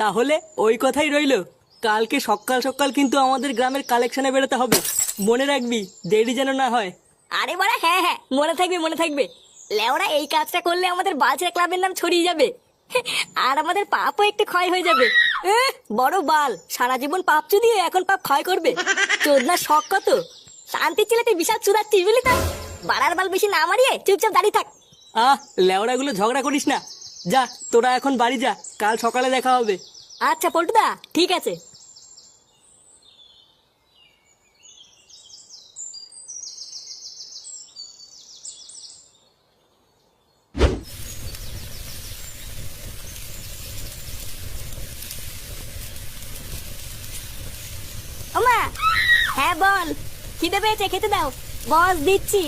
তাহলে ওই কথাই রইলো, কালকে সকাল সকাল কিন্তু আমাদের গ্রামের কালেকশনে বেরোতে হবে। মনে রাখবি, দেরি যেন না হয়। আরে বাড়া, হ্যাঁ হ্যাঁ, মনে থাকবে মনে থাকবে। লেওরা এই কাজটা করলে আমাদের বালছেড়া ক্লাবের নাম ছড়িয়ে যাবে। আর আমাদের পাপও একটু ক্ষয় হয়ে যাবে। বড় বাল, সারা জীবন পাপ চুদিয়ে এখন পাপ ক্ষয় করবে। চোদনার শখ কত! শান্তি ছেলে তুই বিশাল চুদাচ্ছিস বুঝলি তো। বাড়ার বাল বেশি না মারিয়ে চুপচাপ দাঁড়িয়ে থাক। লেওড়াগুলো ঝগড়া করিস না। যা, তোরা এখন বাড়ি যা, কাল সকালে দেখা হবে। আচ্ছা পল্টুদা, ঠিক আছে। ওমা, হ্যাঁ বল। খিদে পেয়েছে, খেতে দাও। বস দিচ্ছি।